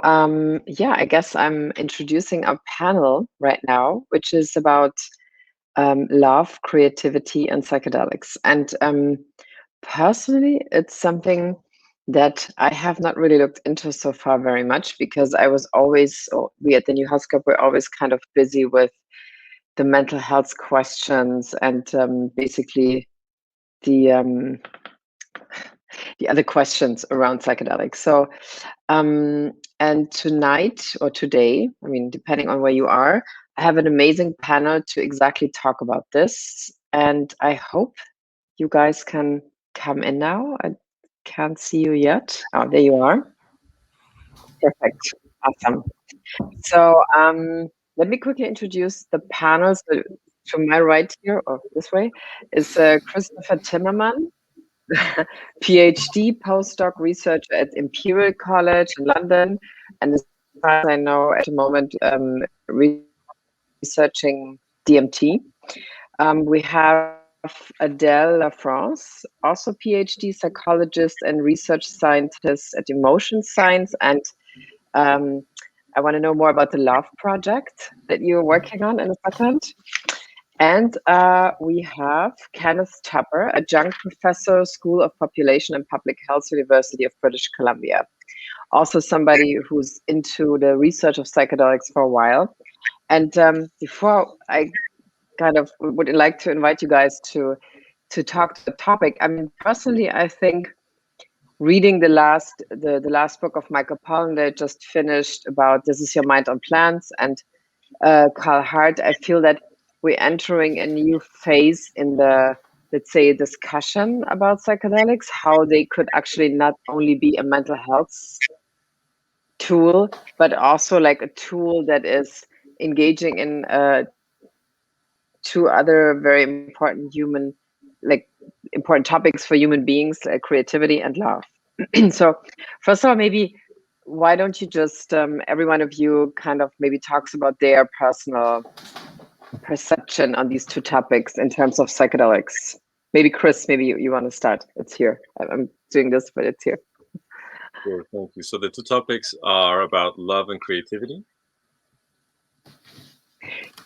Yeah, I guess I'm introducing a panel right now, which is about love, creativity, and psychedelics. And personally, it's something that I have not really looked into so far very much because I was always, or we at the New House Club were always kind of busy with the mental health questions and basically the the other questions around psychedelics. So, and tonight or today, I mean, depending on where you are, I have an amazing panel to exactly talk about this. And I hope you guys can come in now. I can't see you yet. Oh, there you are. Perfect. Awesome. So let me quickly introduce the panel. So to my right here, or this way, is Christopher Timmermann, PhD postdoc researcher at Imperial College in London, and as far as I know at the moment, researching DMT. We have Adele Lafrance, also PhD psychologist and research scientist at Emotion Science, and I want to know more about the Love Project that you're working on in a second. And we have Kenneth Tupper, adjunct professor, School of Population and Public Health, University of British Columbia. Also somebody who's into the research of psychedelics for a while. And before I kind of would like to invite you guys to talk to the topic, I mean, personally, I think reading the last book of Michael Pollan that I just finished about This Is Your Mind on Plants and Carl Hart, I feel that we're entering a new phase in the, let's say, discussion about psychedelics, how they could actually not only be a mental health tool, but also like a tool that is engaging in two other very important important topics for human beings, like creativity and love. So first of all, maybe why don't you just, every one of you kind of maybe talks about their personal perception on these two topics in terms of psychedelics. Maybe Chris, maybe you want to start. It's here. I'm doing this, but it's here. Sure, thank you. So the two topics are about love and creativity.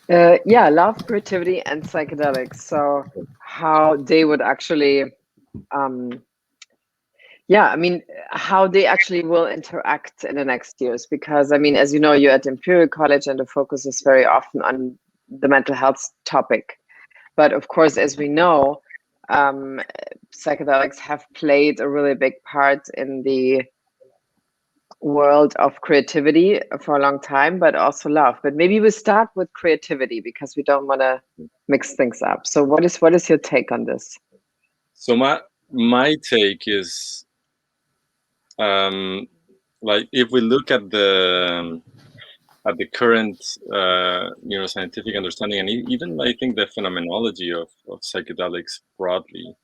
Yeah, love, creativity, and psychedelics. So how they would actually, yeah, I mean, how they actually will interact in the next years. Because I mean, as you know, you're at Imperial College and the focus is very often on the mental health topic. But of course, as we know, psychedelics have played a really big part in the world of creativity for a long time, but also love. But maybe we start with creativity because we don't want to mix things up. So what is your take on this? So my take is like if we look at the current neuroscientific understanding and even I think the phenomenology of psychedelics broadly,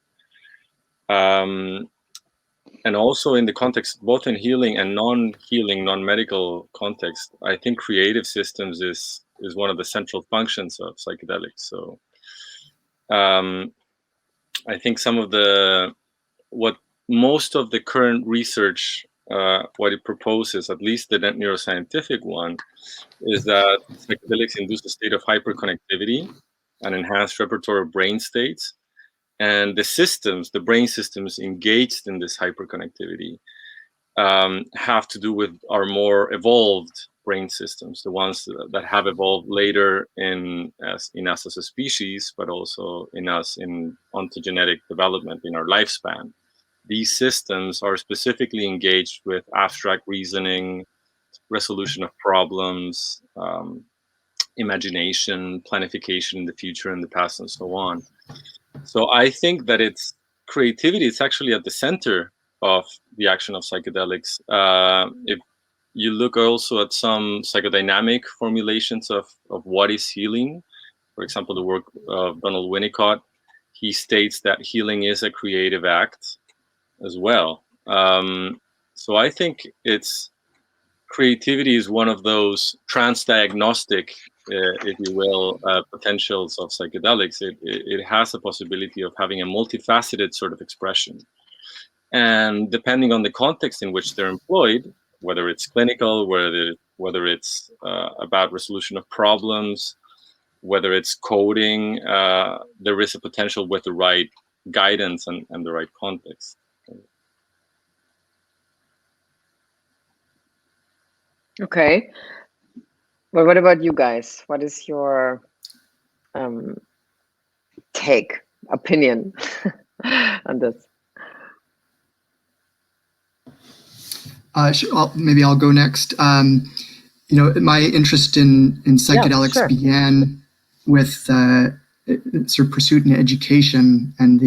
and also in the context both in healing and non-healing, non-medical context, I think creative systems is one of the central functions of psychedelics. So I think some of what most of the current research, what it proposes, at least the neuroscientific one, is that psychedelics induce a state of hyperconnectivity and enhanced repertoire of brain states. And the brain systems engaged in this hyperconnectivity have to do with our more evolved brain systems, the ones that have evolved later in us as a species, but also in us in ontogenetic development in our lifespan. These systems are specifically engaged with abstract reasoning, resolution of problems, imagination, planification in the future and the past, and so on. So I think that creativity is actually at the center of the action of psychedelics. If you look also at some psychodynamic formulations of what is healing, for example, the work of Donald Winnicott, he states that healing is a creative act as well. So I think creativity is one of those transdiagnostic, if you will, potentials of psychedelics. It has a possibility of having a multifaceted sort of expression. And depending on the context in which they're employed, whether it's clinical, whether it's about resolution of problems, whether it's coding, there is a potential with the right guidance and the right context. Okay. Well, what about you guys? What is your opinion on this? Sure, maybe I'll go next. My interest in psychedelics began with sort of pursuit in education, and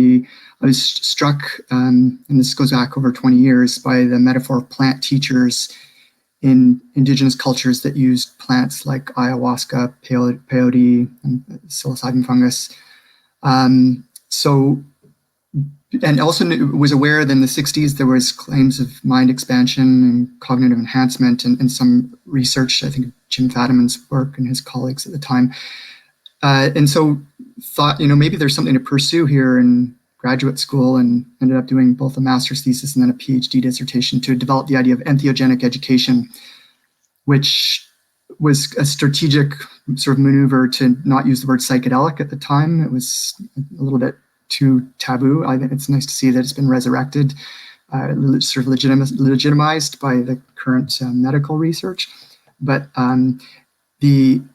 I was struck, and this goes back over 20 years, by the metaphor of plant teachers in indigenous cultures that used plants like ayahuasca, peyote, and psilocybin fungus. And also was aware that in the 60s there was claims of mind expansion and cognitive enhancement, and some research, I think Jim Fadimann's work and his colleagues at the time. And so thought, maybe there's something to pursue here in graduate school, and ended up doing both a master's thesis and then a PhD dissertation to develop the idea of entheogenic education, which was a strategic sort of maneuver to not use the word psychedelic at the time. It was a little bit too taboo. I think it's nice to see that it's been resurrected, sort of legitimized by the current medical research. But I'd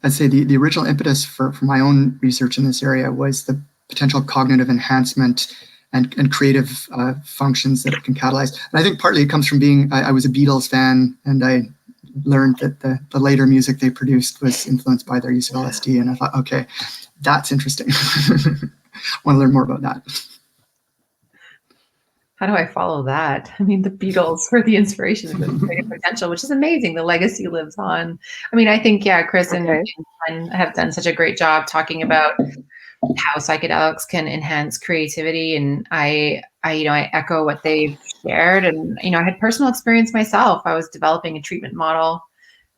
say the original impetus for my own research in this area was the potential cognitive enhancement and creative functions that it can catalyze. And I think partly it comes from being, I was a Beatles fan, and I learned that the later music they produced was influenced by their use of LSD. And I thought, okay, that's interesting. Want to learn more about that. How do I follow that? I mean, the Beatles were the inspiration of the creative potential, which is amazing. The legacy lives on. I mean, I think, Chris and have done such a great job talking about how psychedelics can enhance creativity. And I echo what they've shared. And, I had personal experience myself. I was developing a treatment model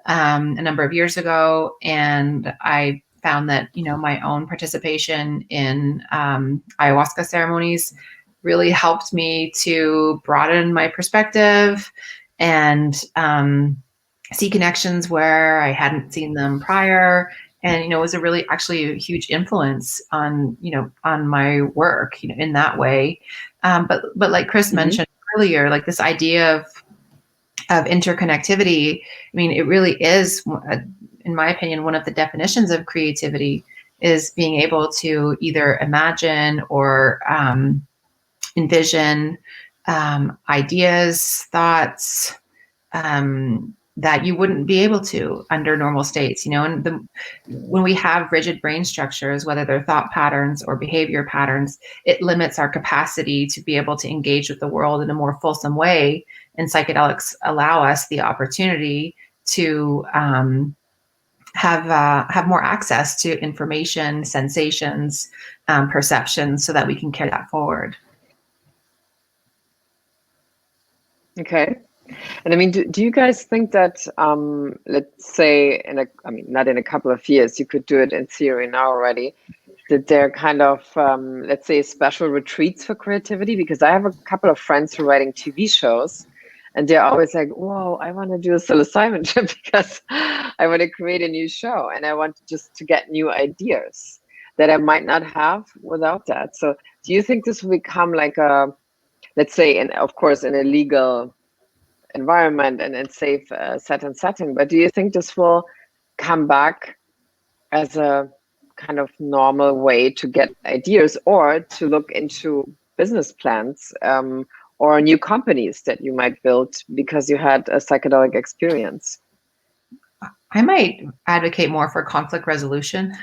a number of years ago, and I found that, my own participation in ayahuasca ceremonies really helped me to broaden my perspective and see connections where I hadn't seen them prior. And, it was actually a huge influence on, on my work, in that way. But like Chris mentioned earlier, like this idea of interconnectivity, I mean, it really is, in my opinion, one of the definitions of creativity is being able to either imagine or envision ideas, thoughts that you wouldn't be able to under normal states, and when we have rigid brain structures, whether they're thought patterns or behavior patterns, it limits our capacity to be able to engage with the world in a more fulsome way. And psychedelics allow us the opportunity to have more access to information, sensations, perceptions, so that we can carry that forward. Okay. And I mean, do you guys think that, let's say not in a couple of years, you could do it in theory now already, that they're kind of, let's say, special retreats for creativity? Because I have a couple of friends who are writing TV shows, and they're always like, whoa, I want to do a psilocybin trip because I want to create a new show, and I want just to get new ideas that I might not have without that. So do you think this will become like a, let's say, and of course in a legal environment and safe setting, but do you think this will come back as a kind of normal way to get ideas, or to look into business plans or new companies that you might build because you had a psychedelic experience? I might advocate more for conflict resolution,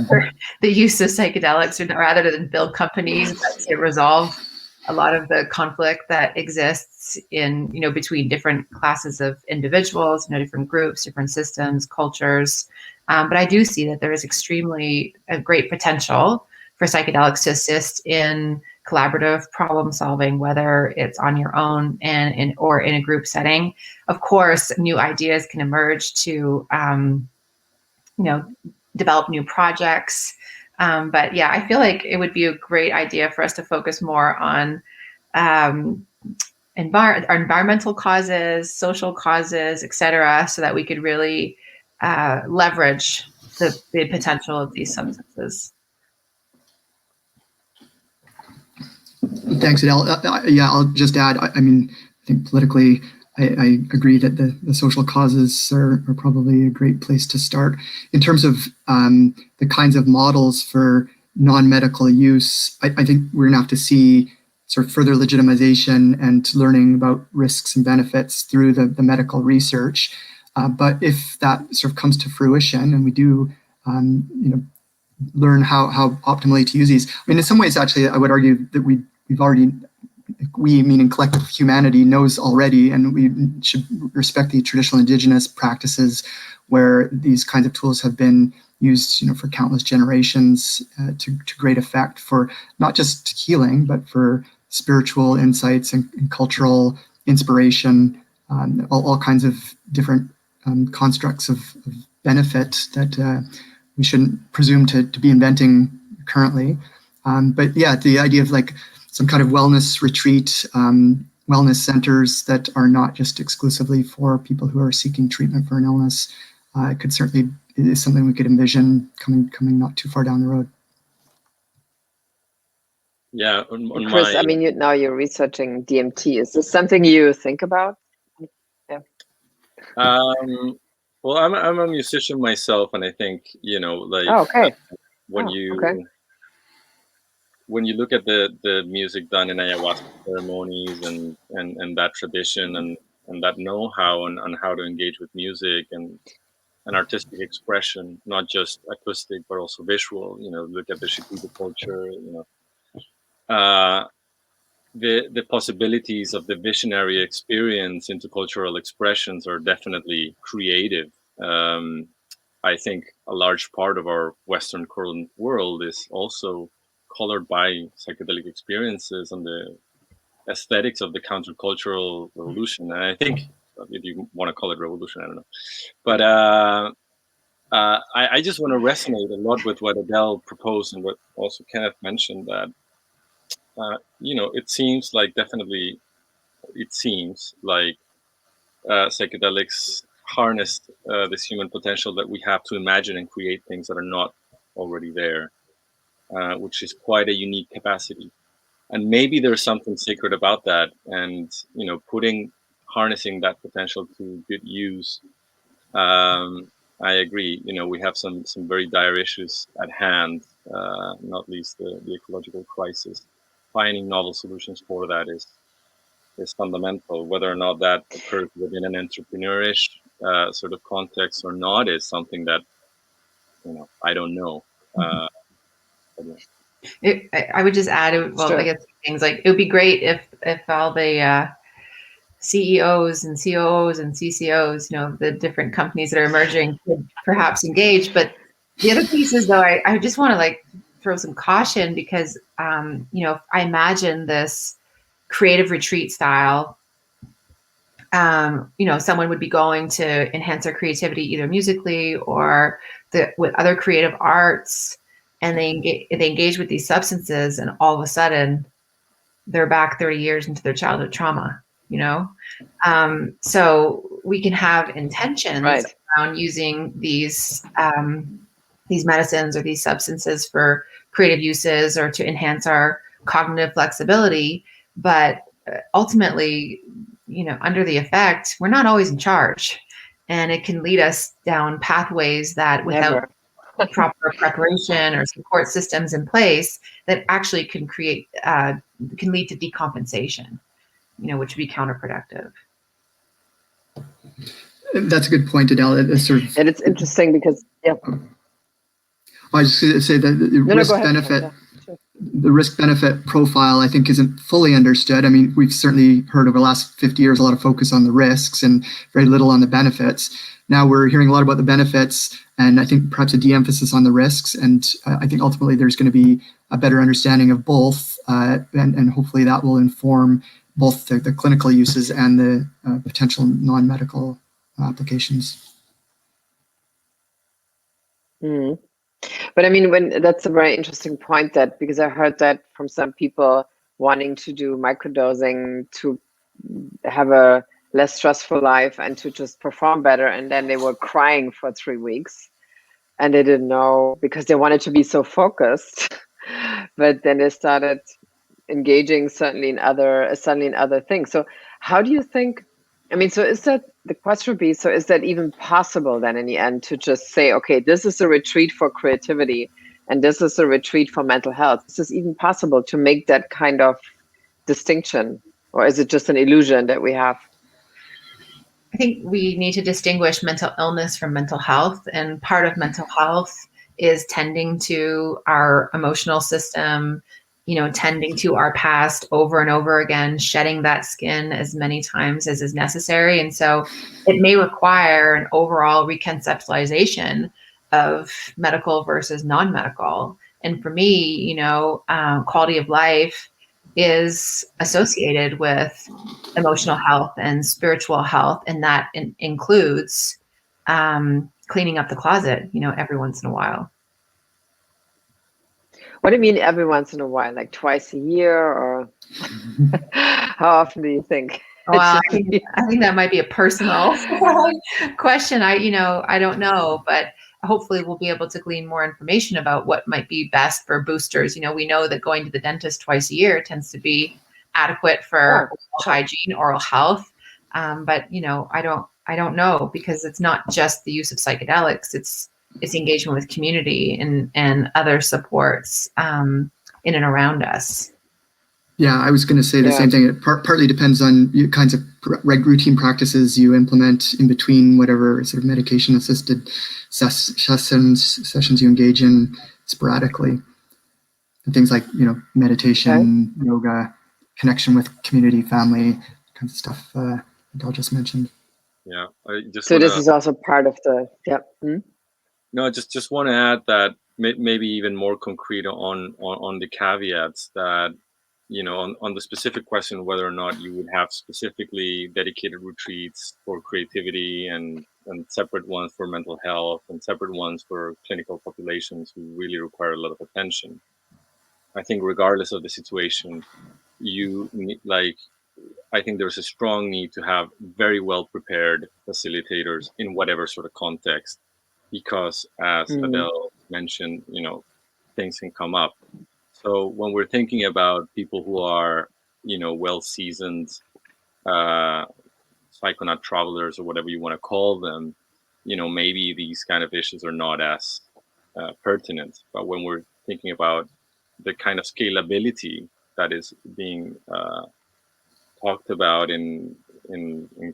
for the use of psychedelics, rather than build companies to resolve a lot of the conflict that exists in, between different classes of individuals, different groups, different systems, cultures. But I do see that there is extremely a great potential for psychedelics to assist in collaborative problem solving, whether it's on your own or in a group setting. Of course, new ideas can emerge to, develop new projects. But yeah, I feel like it would be a great idea for us to focus more on environmental causes, social causes, etc., so that we could really leverage the potential of these substances. Thanks, Adele. Yeah, I'll just add, I mean, I think politically, I agree that the social causes are probably a great place to start. In terms of the kinds of models for non-medical use, I think we're gonna have to see sort of further legitimization and learning about risks and benefits through the medical research. But if that sort of comes to fruition and we do, learn how optimally to use these, I mean, in some ways, actually, I would argue that we've already, we meaning collective humanity, knows already, and we should respect the traditional indigenous practices where these kinds of tools have been used, for countless generations to great effect for not just healing, but for spiritual insights and cultural inspiration, all kinds of different constructs of benefit that we shouldn't presume to be inventing currently. But yeah, the idea of like some kind of wellness retreat, wellness centers that are not just exclusively for people who are seeking treatment for an illness, could certainly is something we could envision coming not too far down the road. Yeah, Chris, I mean, now you're researching DMT. Is this something you think about? Yeah. Well, I'm a musician myself, and I think like when you look at the music done in ayahuasca ceremonies and that tradition and that know-how on how to engage with music and artistic expression, not just acoustic but also visual. Look at the 𝗍𝗍𝗶𝗶𝗍 culture. The possibilities of the visionary experience into cultural expressions are definitely creative. I think a large part of our Western current world is also colored by psychedelic experiences and the aesthetics of the countercultural revolution. And I think, if you want to call it revolution, I don't know. But I just want to resonate a lot with what Adele proposed and what also Kenneth mentioned, that it seems like psychedelics harnessed this human potential that we have to imagine and create things that are not already there, which is quite a unique capacity. And maybe there's something sacred about that, and harnessing that potential to good use. I agree. We have some very dire issues at hand, not least the ecological crisis. Finding novel solutions for that is fundamental. Whether or not that occurs within an entrepreneurish sort of context or not is something that I don't know. I would just add, I guess things like it would be great if all the CEOs and COOs and CCOs, the different companies that are emerging could perhaps engage. But the other piece is, though, I just want to throw some caution, because I imagine this creative retreat style, someone would be going to enhance their creativity either musically or with other creative arts, and they engage with these substances, and all of a sudden they're back 30 years into their childhood trauma, so we can have intentions around using these medicines or these substances for creative uses or to enhance our cognitive flexibility, but ultimately, under the effect, we're not always in charge, and it can lead us down pathways that, without proper preparation or support systems in place, that actually can lead to decompensation, which would be counterproductive. That's a good point, Adele. And it's interesting because, I was just going to say that the risk-benefit. The risk-benefit profile, I think, isn't fully understood. I mean, we've certainly heard over the last 50 years a lot of focus on the risks and very little on the benefits. Now we're hearing a lot about the benefits, and I think perhaps a de-emphasis on the risks. And I think ultimately there's going to be a better understanding of both, and hopefully that will inform both the clinical uses and the potential non-medical applications. Mm-hmm. But I mean, that's a very interesting point, because I heard that from some people wanting to do microdosing to have a less stressful life and to just perform better. And then they were crying for 3 weeks and they didn't know because they wanted to be so focused. But then they started engaging suddenly in other things. So how do you think, I mean, so is that, the question would be, so is that even possible then in the end to just say, okay, this is a retreat for creativity and this is a retreat for mental health? Is this even possible to make that kind of distinction, or is it just an illusion that we have? I think we need to distinguish mental illness from mental health, and part of mental health is tending to our emotional system, tending to our past over and over again, shedding that skin as many times as is necessary. And so it may require an overall reconceptualization of medical versus non-medical. And for me, quality of life is associated with emotional health and spiritual health, and that includes cleaning up the closet, every once in a while. What do you mean every once in a while? Like twice a year, or how often do you think? Well, I think that might be a personal question. I don't know, but hopefully we'll be able to glean more information about what might be best for boosters. We know that going to the dentist twice a year tends to be adequate for oral hygiene, oral health. But I don't know, because it's not just the use of psychedelics. It's engagement with community and other supports in and around us. Yeah, I was going to say the same thing. It partly depends on kinds of routine practices you implement in between whatever sort of medication-assisted sessions you engage in sporadically. And things like, meditation, yoga, connection with community, family, kinds of stuff Adele just mentioned. Yeah. So this is also part of the, No, I just want to add that maybe even more concrete on the caveats that, on the specific question whether or not you would have specifically dedicated retreats for creativity and separate ones for mental health and separate ones for clinical populations who really require a lot of attention. I think regardless of the situation, I think there's a strong need to have very well prepared facilitators in whatever sort of context, because as Adele mentioned, things can come up. So when we're thinking about people who are, well-seasoned psychonaut travelers or whatever you want to call them, maybe these kind of issues are not as pertinent. But when we're thinking about the kind of scalability that is being talked about in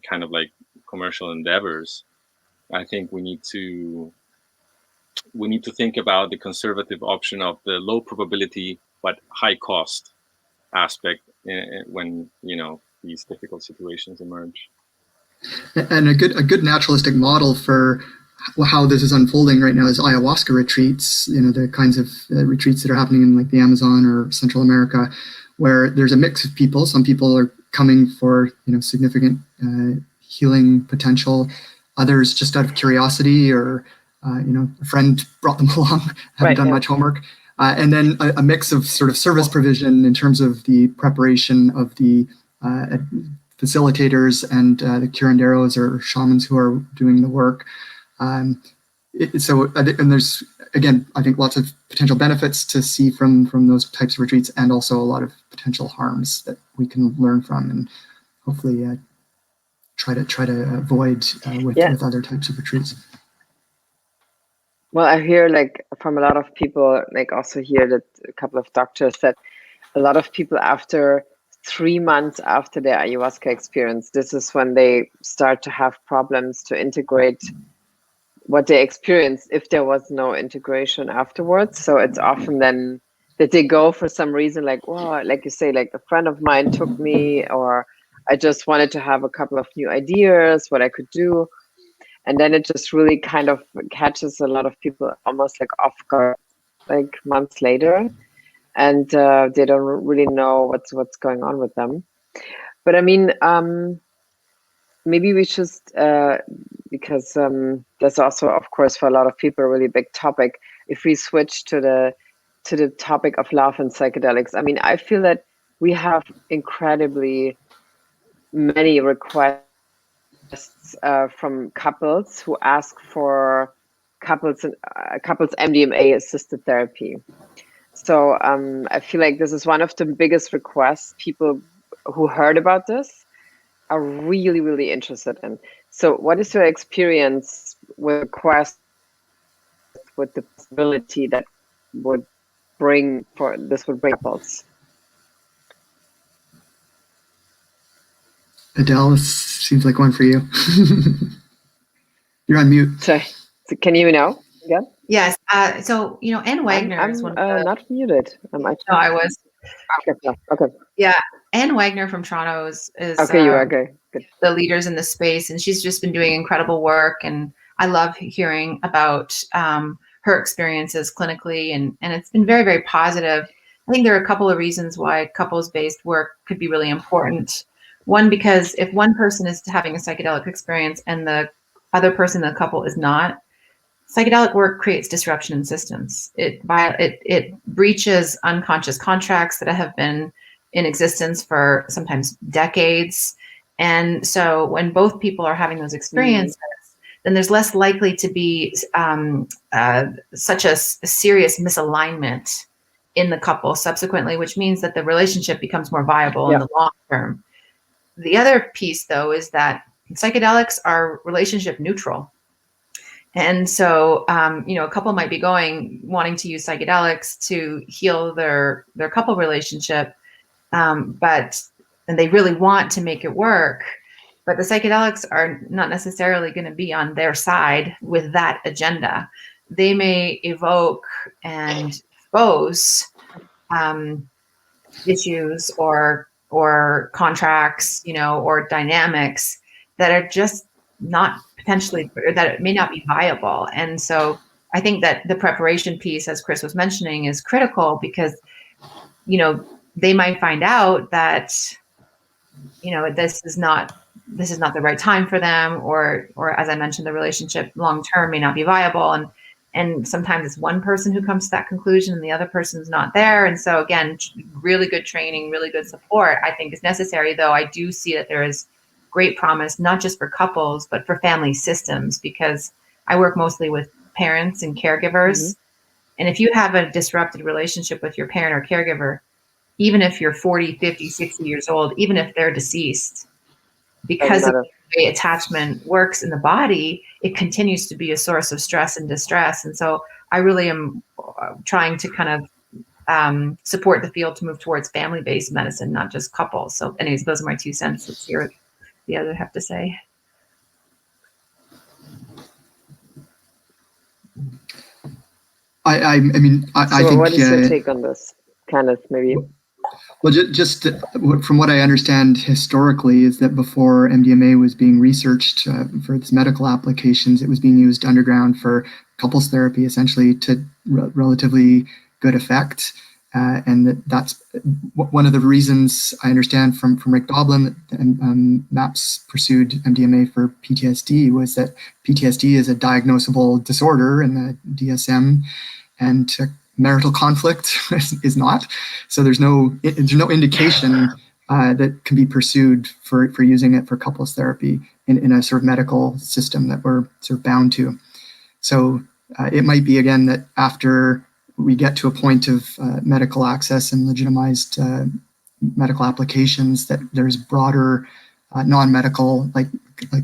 kind of like commercial endeavors, I think we need to think about the conservative option of the low probability but high cost aspect when these difficult situations emerge. And a good naturalistic model for how this is unfolding right now is ayahuasca retreats. The kinds of retreats that are happening in like the Amazon or Central America, where there's a mix of people. Some people are coming for significant healing potential. Others just out of curiosity, or a friend brought them along, haven't done much homework. And then a mix of sort of service provision in terms of the preparation of the facilitators and the curanderos or shamans who are doing the work. And there's, again, I think lots of potential benefits to see from those types of retreats, and also a lot of potential harms that we can learn from and hopefully try to avoid with other types of retreats. Well, I hear from a lot of people, also hear that a couple of doctors said a lot of people after 3 months after their ayahuasca experience, this is when they start to have problems to integrate what they experienced if there was no integration afterwards. So it's often then that they go for some reason, like you say, a friend of mine took me, or I just wanted to have a couple of new ideas, what I could do. And then it just really kind of catches a lot of people almost off guard, months later. And they don't really know what's going on with them. But I mean, maybe we should, because that's also, of course, for a lot of people, a really big topic. If we switch to the topic of love and psychedelics, I mean, I feel that we have incredibly many requests from couples who ask for couples MDMA assisted therapy. So I feel like this is one of the biggest requests. People who heard about this are really, really interested in. So what is your experience with requests, with the possibility that would bring couples? Adele, this seems like one for you. You're on mute. Sorry, so can you know again? Yes. So, you know, Anne Wagner I'm is one of the... not muted. No, I was. Okay. Okay. Yeah. Anne Wagner from Toronto is Okay, you are okay. Good. the leaders in the space, and she's just been doing incredible work. And I love hearing about her experiences clinically, and it's been very, very positive. I think there are a couple of reasons why couples-based work could be really important. One, because if one person is having a psychedelic experience and the other person in the couple is not, psychedelic work creates disruption in systems. It breaches unconscious contracts that have been in existence for sometimes decades. And so when both people are having those experiences, then there's less likely to be such a serious misalignment in the couple subsequently, which means that the relationship becomes more viable in the long term. The other piece, though, is that psychedelics are relationship neutral. And so, you know, a couple might be wanting to use psychedelics to heal their couple relationship, and they really want to make it work, but the psychedelics are not necessarily going to be on their side with that agenda. They may evoke and expose issues or contracts, you know, or dynamics that are just not potentially, or that it may not be viable. And so I think that the preparation piece, as Chris was mentioning, is critical because, you know, they might find out that, you know, this is not the right time for them, or as I mentioned, the relationship long term may not be viable. And sometimes it's one person who comes to that conclusion and the other person's not there. And so again, really good training, really good support, I think, is necessary. Though I do see that there is great promise, not just for couples, but for family systems, because I work mostly with parents and caregivers. And if you have a disrupted relationship with your parent or caregiver, even if you're 40, 50, 60 years old, even if they're deceased, because of the way attachment works in the body, it continues to be a source of stress and distress. And so I really am trying to kind of support the field to move towards family-based medicine, not just couples. So anyways, those are my 2 cents. Let's hear what the other have to say. I mean, I think. What is your take on this, Kenneth? Maybe. Well, just from what I understand historically is that before MDMA was being researched for its medical applications, it was being used underground for couples therapy, essentially to relatively good effect. And that's one of the reasons I understand from Rick Doblin that MAPS pursued MDMA for PTSD was that PTSD is a diagnosable disorder in the DSM, and marital conflict is not. So there's no indication that can be pursued for using it for couples therapy in a sort of medical system that we're sort of bound to. So it might be, again, that after we get to a point of medical access and legitimized medical applications, that there's broader non-medical, like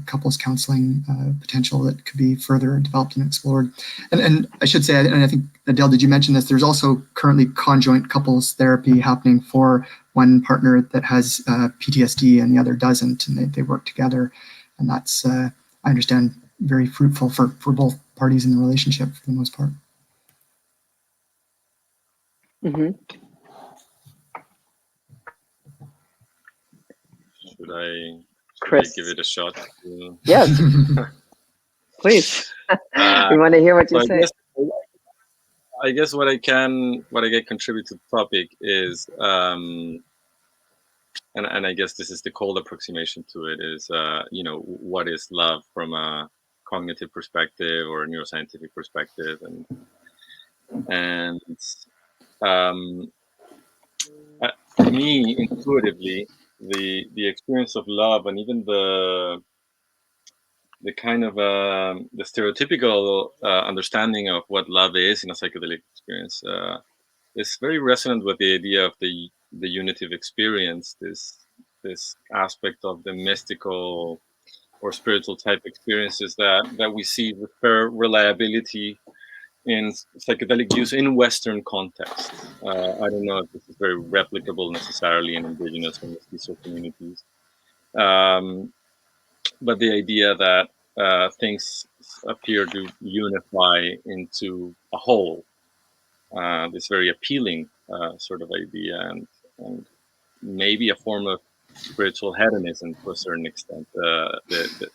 couples counseling potential that could be further developed and explored. And I should say, and I think, Adele, did you mention this? There's also currently conjoint couples therapy happening for one partner that has PTSD and the other doesn't, and they work together. And that's, I understand, very fruitful for both parties in the relationship for the most part. Should I give it a shot? Yes, please. We want to hear what you say. I guess what I contribute to the topic is, and I guess this is the cold approximation to it, is you know, what is love from a cognitive perspective or a neuroscientific perspective, and to me, intuitively, the experience of love, and even the kind of the stereotypical understanding of what love is in a psychedelic experience is very resonant with the idea of the unitive experience, this aspect of the mystical or spiritual type experiences that we see with fair reliability in psychedelic use in Western contexts. I don't know if this is very replicable necessarily in indigenous or mestizo communities, but the idea that things appear to unify into a whole, this very appealing sort of idea, and maybe a form of spiritual hedonism to a certain extent,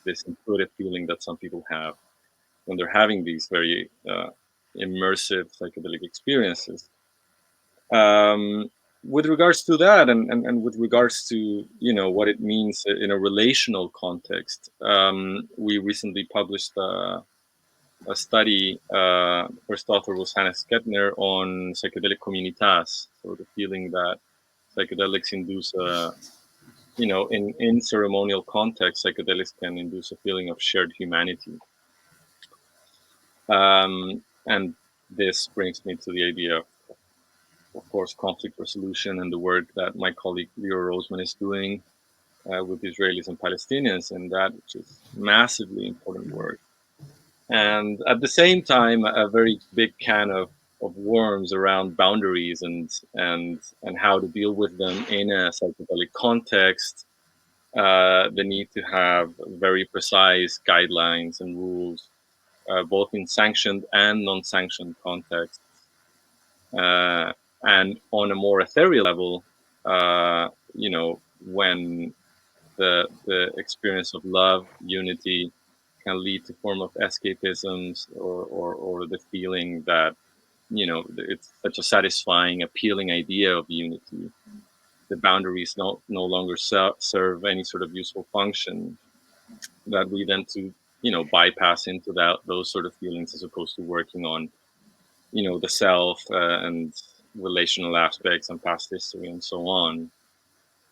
this intuitive feeling that some people have when they're having these very immersive psychedelic experiences. With regards to that, and with regards to what it means in a relational context, we recently published a study. First author was Anne Philippi on Psychedelic Communitas, so the feeling that psychedelics induce in ceremonial context, psychedelics can induce a feeling of shared humanity. And this brings me to the idea of course, conflict resolution and the work that my colleague Leo Roseman is doing with Israelis and Palestinians, and that, which is massively important work. And at the same time, a very big can of worms around boundaries and how to deal with them in a psychedelic context. The need to have very precise guidelines and rules, both in sanctioned and non-sanctioned contexts. And on a more ethereal level, when the experience of love, unity, can lead to form of escapisms or the feeling that, it's such a satisfying, appealing idea of unity. The boundaries no longer serve any sort of useful function, that we then to, bypass into those sort of feelings as opposed to working on, the self and relational aspects and past history and so on.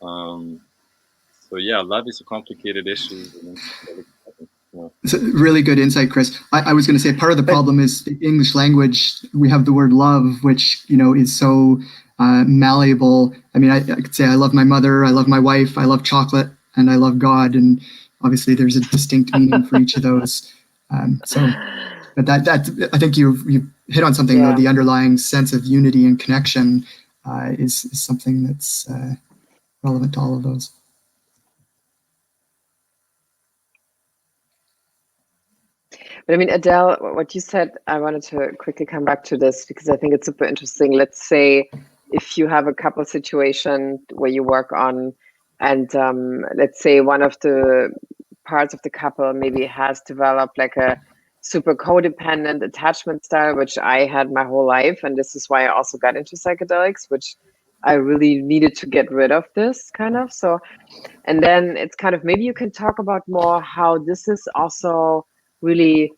So yeah, love is a complicated issue. It's a really good insight, Chris. I was going to say part of the problem is the English language. We have the word love, which is so malleable. I mean, I could say I love my mother, I love my wife, I love chocolate, and I love God. And obviously, there's a distinct meaning for each of those. But that I think you hit on something, though. The underlying sense of unity and connection is something that's relevant to all of those. But I mean, Adele, what you said, I wanted to quickly come back to this because I think it's super interesting. Let's say if you have a couple situation where you work on, and let's say one of the parts of the couple maybe has developed like a super codependent attachment style, which I had my whole life. And this is why I also got into psychedelics, which I really needed to get rid of this kind of. So, and then it's kind of, maybe you can talk about more how this is also really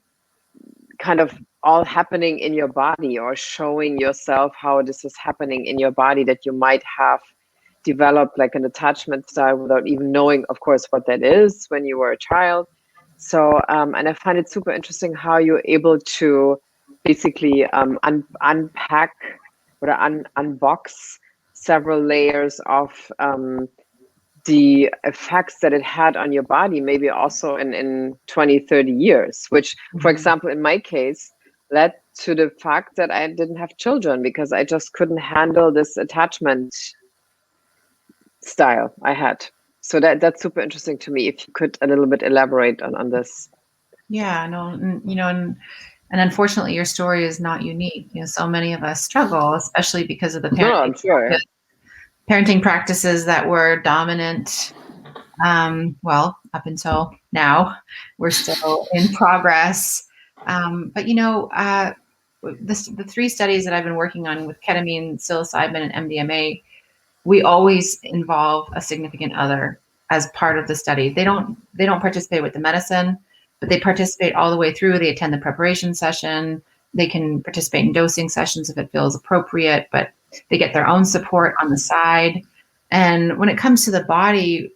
kind of all happening in your body, or showing yourself how this is happening in your body, that you might have developed like an attachment style without even knowing, of course, what that is when you were a child. So, and I find it super interesting how you're able to basically unpack or unbox several layers of the effects that it had on your body, maybe also in 20, 30 years, which, for example, in my case, led to the fact that I didn't have children because I just couldn't handle this attachment style I had. So that's super interesting to me. If you could a little bit elaborate on this. Yeah, no, and unfortunately, your story is not unique. So many of us struggle, especially because of the parenting practices that were dominant. Well, up until now, we're still in progress. But the 3 studies that I've been working on with ketamine, psilocybin, and MDMA, we always involve a significant other as part of the study. They don't participate with the medicine, but they participate all the way through. They attend the preparation session. They can participate in dosing sessions if it feels appropriate, but they get their own support on the side. And when it comes to the body,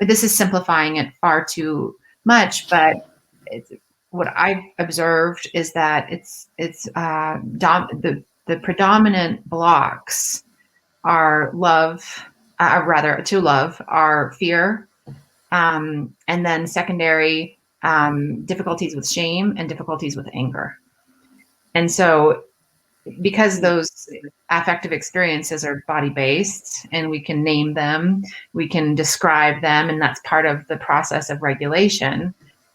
this is simplifying it far too much, but what I've observed is that the predominant blocks are love, are fear, and then secondary difficulties with shame and difficulties with anger. And so because those affective experiences are body-based and we can name them, we can describe them, and that's part of the process of regulation,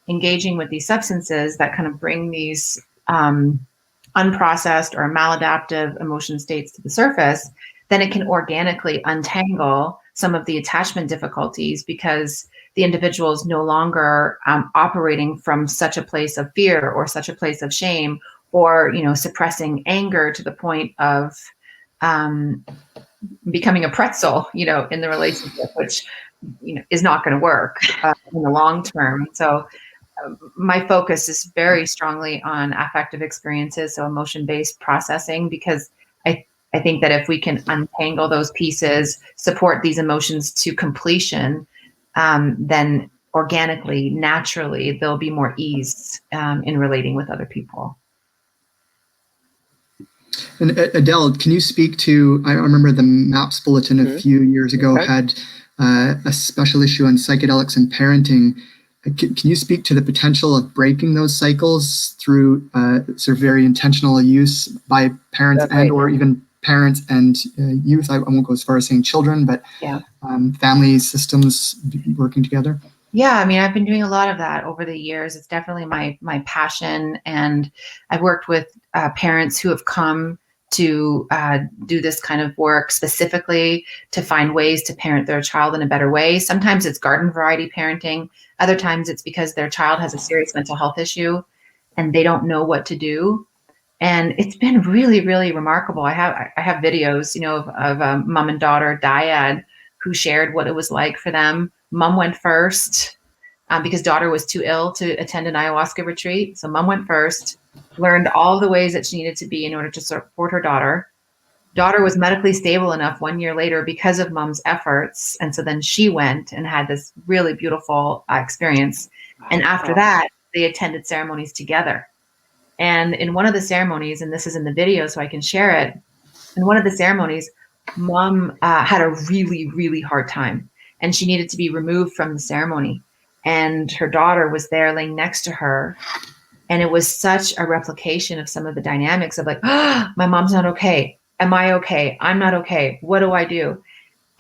engaging with these substances that kind of bring these unprocessed or maladaptive emotion states to the surface, then it can organically untangle some of the attachment difficulties because the individual is no longer operating from such a place of fear or such a place of shame, or, you know, suppressing anger to the point of becoming a pretzel, you know, in the relationship, which, you know, is not going to work in the long term. So my focus is very strongly on affective experiences, so emotion-based processing, because I think that if we can untangle those pieces, support these emotions to completion, then organically, naturally, there'll be more ease in relating with other people. And Adele, can you speak to, I remember the MAPS bulletin a few years ago had a special issue on psychedelics and parenting. Can you speak to the potential of breaking those cycles through sort of very intentional use by parents or even parents and youth? I won't go as far as saying children, but family systems working together? Yeah, I mean, I've been doing a lot of that over the years. It's definitely my passion. And I've worked with parents who have come to do this kind of work specifically to find ways to parent their child in a better way. Sometimes it's garden variety parenting. Other times it's because their child has a serious mental health issue and they don't know what to do. And it's been really, really remarkable. I have videos, you know, of a mom and daughter dyad who shared what it was like for them. Mom went first because daughter was too ill to attend an ayahuasca retreat. So mom went first, learned all the ways that she needed to be in order to support her daughter. Daughter was medically stable enough 1 year later because of mom's efforts. And so then she went and had this really beautiful experience. And after that, they attended ceremonies together. And in one of the ceremonies, and this is in the video so I can share it, in one of the ceremonies, mom had a really, really hard time and she needed to be removed from the ceremony. And her daughter was there laying next to her. And it was such a replication of some of the dynamics of like, my mom's not okay. Am I okay? I'm not okay. What do I do?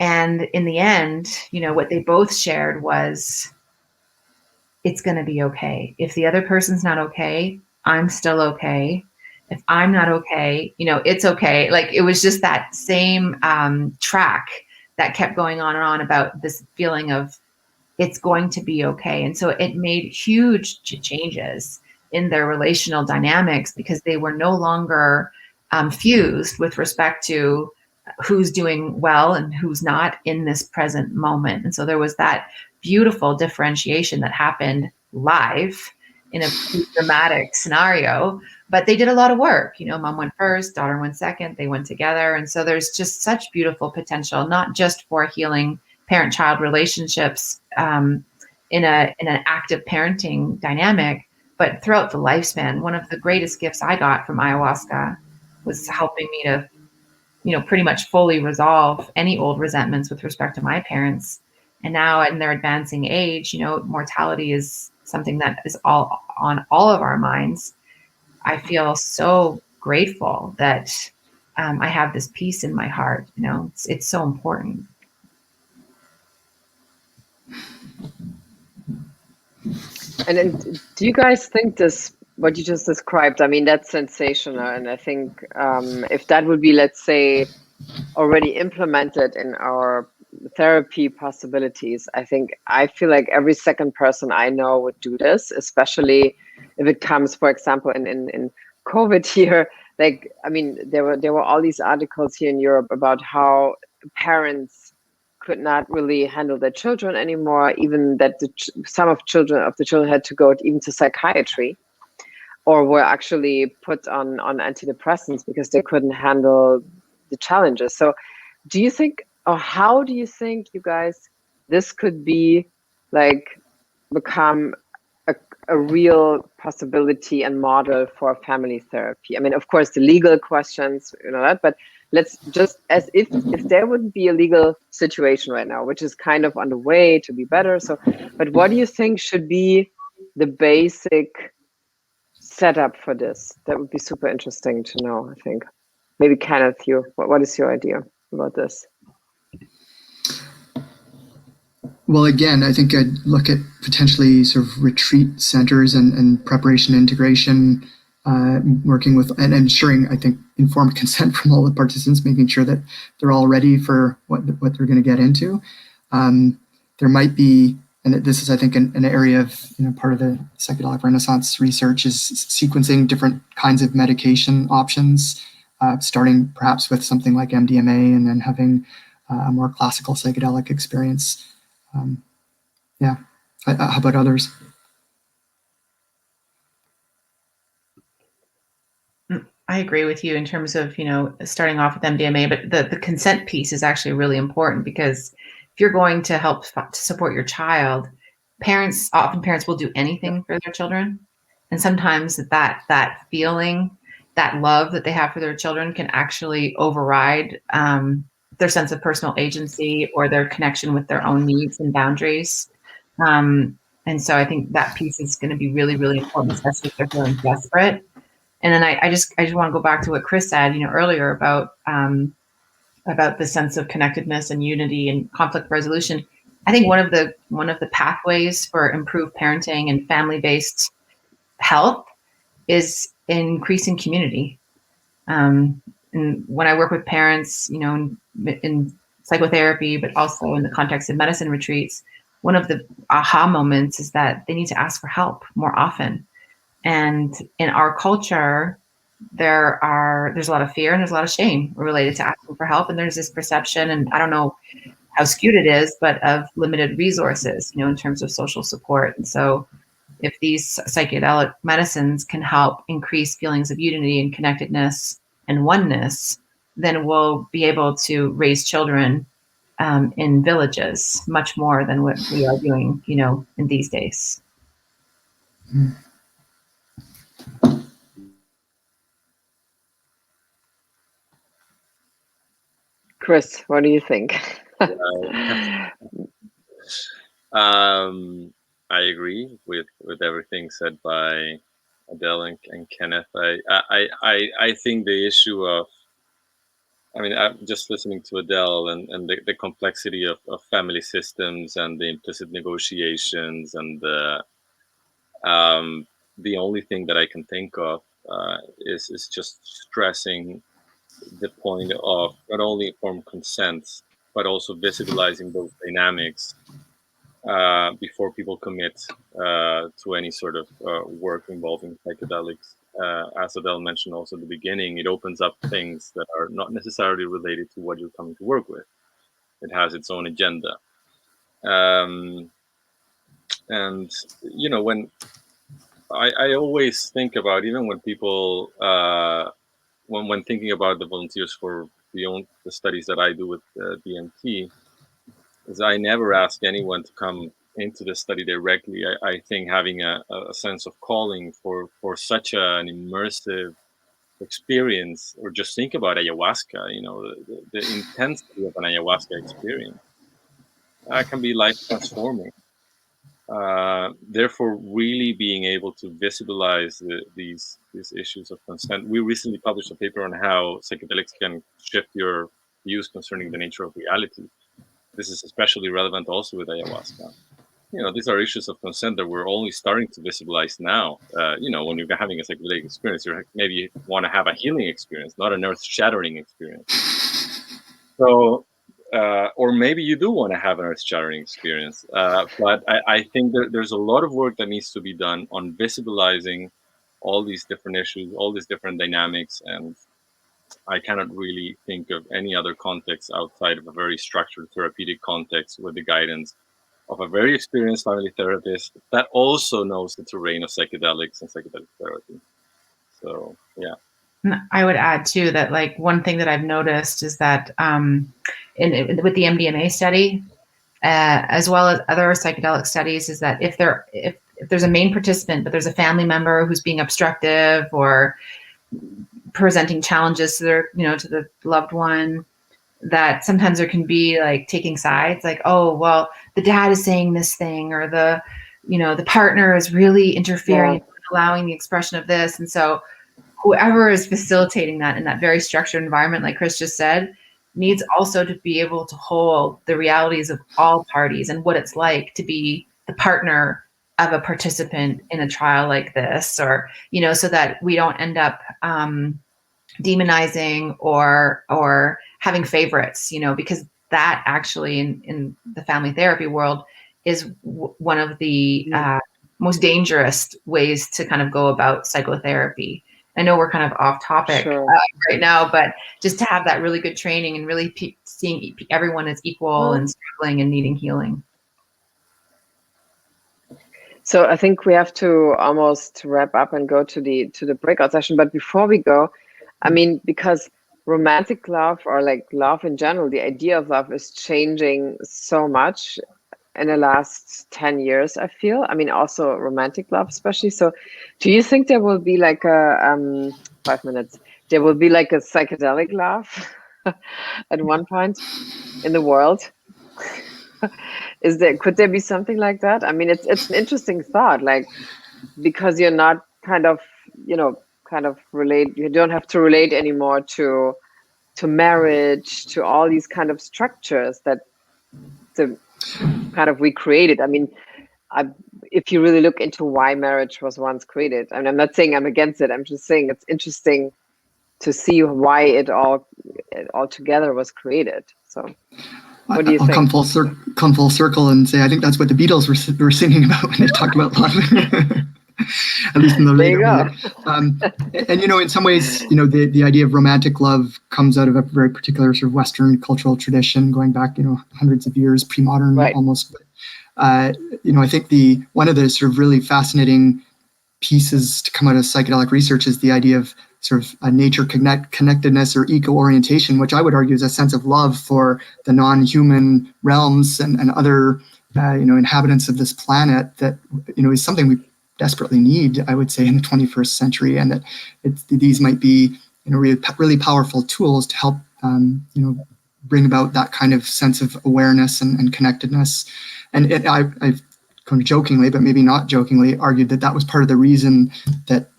And in the end, you know, what they both shared was, it's going to be okay. If the other person's not okay, I'm still okay. If I'm not okay, you know, it's okay. Like it was just that same track that kept going on and on about this feeling of it's going to be okay. And so it made huge changes in their relational dynamics because they were no longer fused with respect to who's doing well and who's not in this present moment. And so there was that beautiful differentiation that happened live in a dramatic scenario, but they did a lot of work. You know, mom went first, daughter went second, they went together. And so there's just such beautiful potential, not just for healing parent-child relationships in an active parenting dynamic, but throughout the lifespan. One of the greatest gifts I got from ayahuasca was helping me to, you know, pretty much fully resolve any old resentments with respect to my parents. And now in their advancing age, you know, mortality is something that is all on all of our minds. I feel so grateful that I have this peace in my heart. You know, it's so important. And do you guys think this, what you just described, I mean, that's sensational. And I think if that would be, let's say, already implemented in our therapy possibilities, I feel like every second person I know would do this, especially if it comes, for example, in COVID here. Like, I mean, there were all these articles here in Europe about how parents could not really handle their children anymore, even that some of the children had to go even to psychiatry, or were actually put on antidepressants because they couldn't handle the challenges. So do you think or how do you think, you guys, this could be like become a real possibility and model for family therapy? I mean, of course, the legal questions, that, but let's just, as if there wouldn't be a legal situation right now, which is kind of on the way to be better. So, but what do you think should be the basic setup for this? That would be super interesting to know, I think. Maybe Kenneth, what is your idea about this? Well, again, I think I'd look at potentially sort of retreat centers and preparation integration, working with and ensuring, I think, informed consent from all the participants, making sure that they're all ready for what they're going to get into. There might be, and this is, I think, an area of, part of the psychedelic renaissance research is sequencing different kinds of medication options, starting perhaps with something like MDMA and then having a more classical psychedelic experience. Yeah. How about others? I agree with you in terms of, starting off with MDMA, but the consent piece is actually really important, because if you're going to help to support your child, often parents will do anything for their children. And sometimes that feeling, that love that they have for their children can actually override their sense of personal agency or their connection with their own needs and boundaries. And so I think that piece is going to be really, really important, especially if they're feeling desperate. And then I just want to go back to what Chris said, earlier about the sense of connectedness and unity and conflict resolution. I think one of the pathways for improved parenting and family-based health is increasing community. And when I work with parents, in psychotherapy, but also in the context of medicine retreats, one of the aha moments is that they need to ask for help more often. And in our culture, there's a lot of fear and there's a lot of shame related to asking for help. And there's this perception, and I don't know how skewed it is, but of limited resources, in terms of social support. And so if these psychedelic medicines can help increase feelings of unity and connectedness and oneness, then we'll be able to raise children in villages much more than what we are doing, in these days. Mm. Chris, what do you think? I agree with everything said by Adele and Kenneth. I think the issue of, I'm just listening to Adele and the complexity of family systems and the implicit negotiations, and the only thing that I can think of is just stressing the point of not only informed consent, but also visibilizing those dynamics before people commit to any sort of work involving psychedelics. As Adele mentioned also at the beginning, it opens up things that are not necessarily related to what you're coming to work with. It has its own agenda. And, when I always think about, even when people, when thinking about the volunteers for beyond the studies that I do with DMT, is I never ask anyone to come into the study directly. I think having a sense of calling for such an immersive experience, or just think about ayahuasca, the intensity of an ayahuasca experience can be life transforming. Therefore, really being able to visibilize these issues of consent. We recently published a paper on how psychedelics can shift your views concerning the nature of reality. This is especially relevant also with ayahuasca. These are issues of consent that we're only starting to visibilize now. When you're having a psychedelic experience, maybe you want to have a healing experience, not an earth-shattering experience. So, or maybe you do want to have an earth-shattering experience. But I think there's a lot of work that needs to be done on visibilizing all these different issues, all these different dynamics, and I cannot really think of any other context outside of a very structured therapeutic context with the guidance of a very experienced family therapist that also knows the terrain of psychedelics and psychedelic therapy. So, yeah. I would add too that like one thing that I've noticed is that with the MDMA study, as well as other psychedelic studies, is that if there's a main participant, but there's a family member who's being obstructive or presenting challenges to their, to the loved one, that sometimes there can be like taking sides, like, oh, well, the dad is saying this thing, or the partner is really interfering, allowing the expression of this. And so whoever is facilitating that in that very structured environment, like Chris just said, needs also to be able to hold the realities of all parties and what it's like to be the partner of a participant in a trial like this, or, so that we don't end up demonizing or having favorites, because that actually in the family therapy world is one of the most dangerous ways to kind of go about psychotherapy. I know we're kind of off topic right now, but just to have that really good training and really seeing everyone as equal and struggling and needing healing. So I think we have to almost wrap up and go to the breakout session. But before we go, I mean, because romantic love, or like love in general, the idea of love is changing so much in the last 10 years, I feel. I mean, also romantic love, especially. So do you think there will be like a 5 minutes, there will be like a psychedelic love at one point in the world? Could there be something like that? I mean, it's an interesting thought, like, because you're not kind of relate, you don't have to relate anymore to marriage, to all these kind of structures that the kind of we created. I mean, if you really look into why marriage was once created, I mean, I'm not saying I'm against it, I'm just saying it's interesting to see why it all together was created. So what do you think? I'll come full circle and say I think that's what the Beatles were singing about when they talked about love. At least in the later period. And in some ways, the idea of romantic love comes out of a very particular sort of Western cultural tradition going back, hundreds of years, pre-modern almost. But, I think one of the sort of really fascinating pieces to come out of psychedelic research is the idea of sort of a nature connectedness or eco-orientation, which I would argue is a sense of love for the non-human realms and other, inhabitants of this planet that, is something we desperately need, I would say, in the 21st century. And that these might be, really powerful tools to help, bring about that kind of sense of awareness and connectedness. And I've kind of jokingly, but maybe not jokingly, argued that was part of the reason that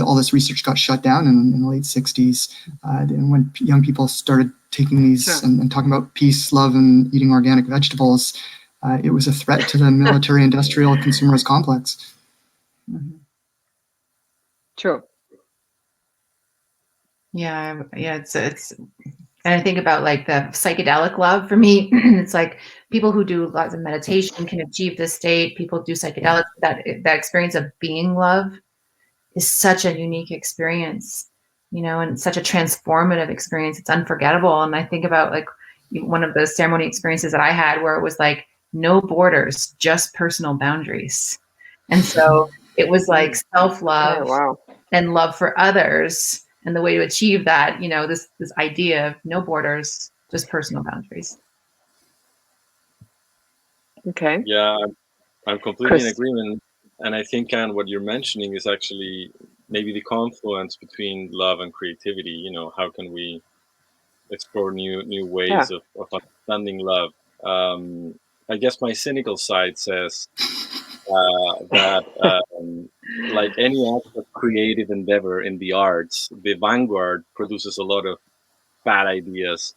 all this research got shut down in the late 60s, when young people started taking these and talking about peace, love, and eating organic vegetables. It was a threat to the military-industrial consumerist complex. Mm-hmm. True. Yeah, it's and I think about like the psychedelic love for me. It's like people who do lots of meditation can achieve this state. People do psychedelics. That experience of being love is such a unique experience, and such a transformative experience. It's unforgettable. And I think about like one of the ceremony experiences that I had where it was like no borders, just personal boundaries. And so it was like self-love and love for others. And the way to achieve that, this idea of no borders, just personal boundaries. Okay. Yeah, I'm completely in agreement. And I think, Anne, what you're mentioning is actually maybe the confluence between love and creativity. How can we explore new ways of understanding love? I guess my cynical side says that like any act of creative endeavor in the arts, the vanguard produces a lot of bad ideas,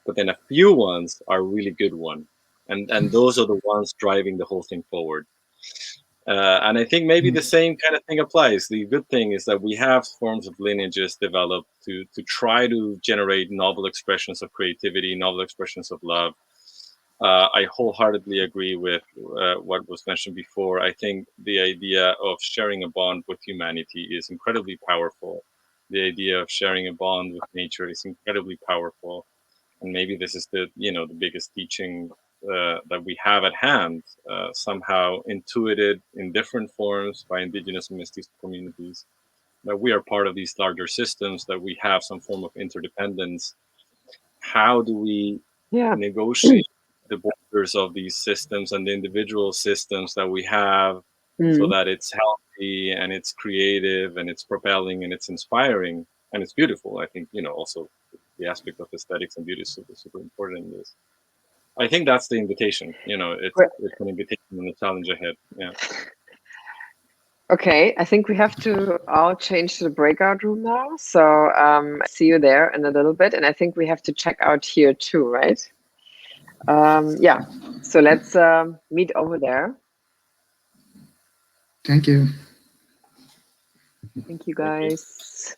but then a few ones are really good ones, and those are the ones driving the whole thing forward. And I think maybe the same kind of thing applies. The good thing is that we have forms of lineages developed to try to generate novel expressions of creativity, novel expressions of love. I wholeheartedly agree with what was mentioned before. I think the idea of sharing a bond with humanity is incredibly powerful. The idea of sharing a bond with nature is incredibly powerful. And maybe this is the biggest teaching that we have at hand, somehow intuited in different forms by indigenous and mestizo communities. that we are part of these larger systems, that we have some form of interdependence. How do we negotiate the borders of these systems and the individual systems that we have, so that it's healthy and it's creative and it's propelling and it's inspiring and it's beautiful? I think, also the aspect of aesthetics and beauty is super, super important in this. I think that's the invitation. It's an invitation and a challenge ahead. Yeah. Okay, I think we have to all change to the breakout room now. So see you there in a little bit. And I think we have to check out here too, right? Yeah, so let's meet over there. Thank you. Thank you, guys.